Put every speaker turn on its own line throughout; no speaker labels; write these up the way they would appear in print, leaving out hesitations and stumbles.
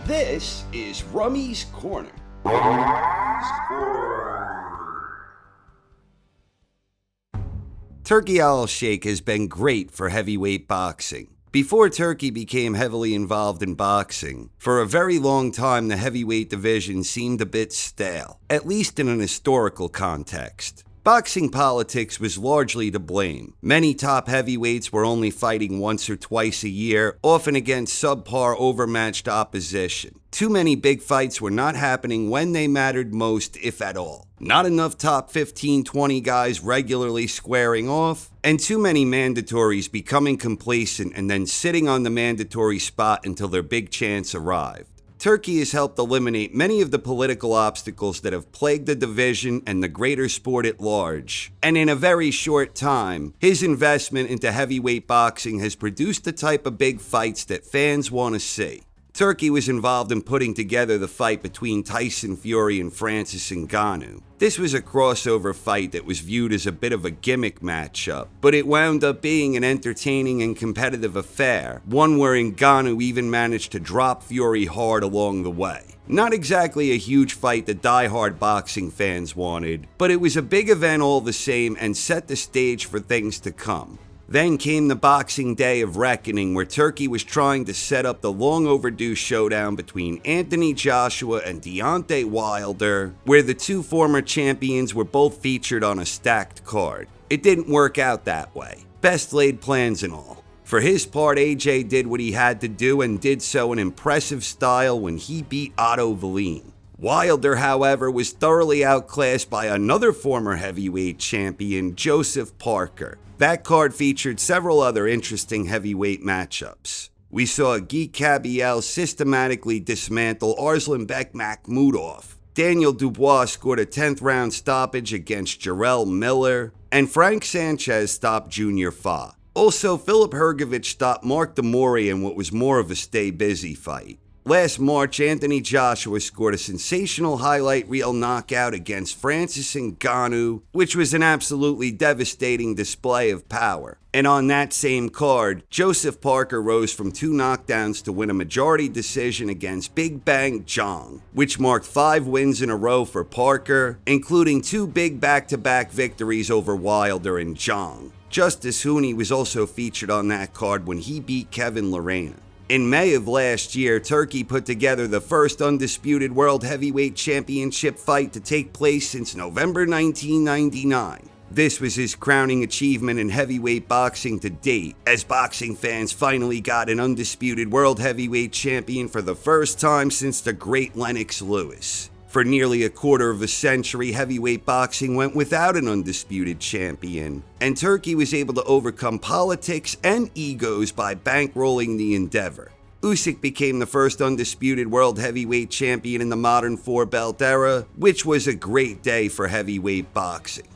This is Rummy's Corner.
Turki Alalshikh has been great for heavyweight boxing. Before Turki became heavily involved in boxing, for a very long time the heavyweight division seemed a bit stale, at least in an historical context. Boxing politics was largely to blame. Many top heavyweights were only fighting once or twice a year, often against subpar, overmatched opposition. Too many big fights were not happening when they mattered most, if at all. Not enough top 15-20 guys regularly squaring off, and too many mandatories becoming complacent and then sitting on the mandatory spot until their big chance arrived. Turki has helped eliminate many of the political obstacles that have plagued the division and the greater sport at large. And in a very short time, his investment into heavyweight boxing has produced the type of big fights that fans want to see. Turki was involved in putting together the fight between Tyson Fury and Francis Ngannou. This was a crossover fight that was viewed as a bit of a gimmick matchup, but it wound up being an entertaining and competitive affair, one where Ngannou even managed to drop Fury hard along the way. Not exactly a huge fight that die-hard boxing fans wanted, but it was a big event all the same and set the stage for things to come. Then came the Boxing Day of Reckoning, where Turki was trying to set up the long-overdue showdown between Anthony Joshua and Deontay Wilder, where the two former champions were both featured on a stacked card. It didn't work out that way. Best laid plans and all. For his part, AJ did what he had to do and did so in impressive style when he beat Otto Wallin. Wilder, however, was thoroughly outclassed by another former heavyweight champion, Joseph Parker. That card featured several other interesting heavyweight matchups. We saw Guy Cabiel systematically dismantle Arslanbek Makhmudov. Daniel Dubois scored a 10th round stoppage against Jarrell Miller, and Frank Sanchez stopped Junior Fa. Also, Filip Hrgović stopped Mark Demori in what was more of a stay-busy fight. Last March, Anthony Joshua scored a sensational highlight reel knockout against Francis Ngannou, which was an absolutely devastating display of power. And on that same card, Joseph Parker rose from 2 knockdowns to win a majority decision against Big Bang Jong, which marked 5 wins in a row for Parker, including 2 big back-to-back victories over Wilder and Jong. Justis Huni was also featured on that card when he beat Kevin Lerena. In May of last year, Turki put together the first undisputed World Heavyweight Championship fight to take place since November 1999. This was his crowning achievement in heavyweight boxing to date, as boxing fans finally got an undisputed World Heavyweight Champion for the first time since the great Lennox Lewis. For nearly a quarter of a century, heavyweight boxing went without an undisputed champion, and Turki was able to overcome politics and egos by bankrolling the endeavor. Usyk became the first undisputed world heavyweight champion in the modern 4-belt era, which was a great day for heavyweight boxing.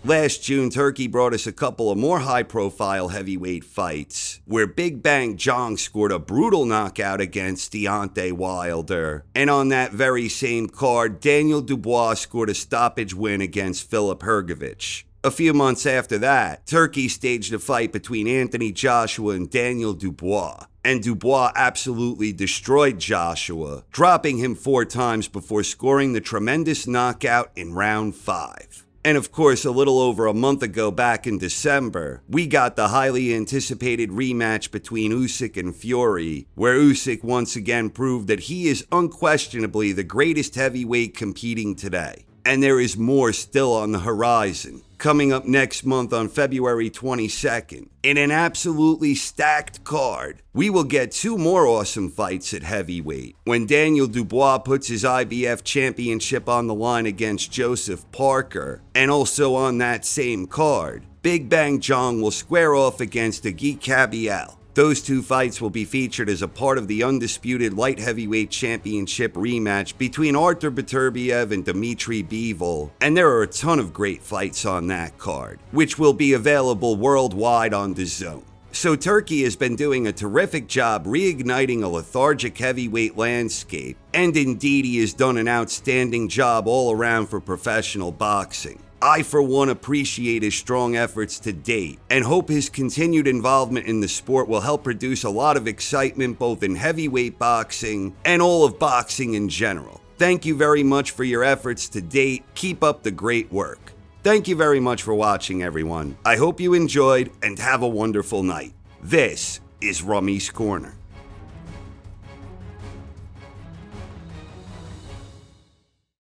Last June, Turki brought us a couple of more high-profile heavyweight fights, where Big Bang Jong scored a brutal knockout against Deontay Wilder, and on that very same card, Daniel Dubois scored a stoppage win against Filip Hrgović. A few months after that, Turki staged a fight between Anthony Joshua and Daniel Dubois, and Dubois absolutely destroyed Joshua, dropping him 4 times before scoring the tremendous knockout in round 5. And of course, a little over a month ago, back in December, we got the highly anticipated rematch between Usyk and Fury, where Usyk once again proved that he is unquestionably the greatest heavyweight competing today. And there is more still on the horizon. Coming up next month on February 22nd, in an absolutely stacked card, we will get 2 more awesome fights at heavyweight, when Daniel Dubois puts his IBF championship on the line against Joseph Parker, and also on that same card, Big Bang Jong will square off against Guy Cabiel. Those 2 fights will be featured as a part of the undisputed light heavyweight championship rematch between Artur Beterbiev and Dmitry Bivol, and there are a ton of great fights on that card, which will be available worldwide on DAZN. So Turki has been doing a terrific job reigniting a lethargic heavyweight landscape, and indeed he has done an outstanding job all around for professional boxing. I, for one, appreciate his strong efforts to date and hope his continued involvement in the sport will help produce a lot of excitement both in heavyweight boxing and all of boxing in general. Thank you very much for your efforts to date. Keep up the great work. Thank you very much for watching, everyone. I hope you enjoyed and have a wonderful night. This is Rummy's Corner.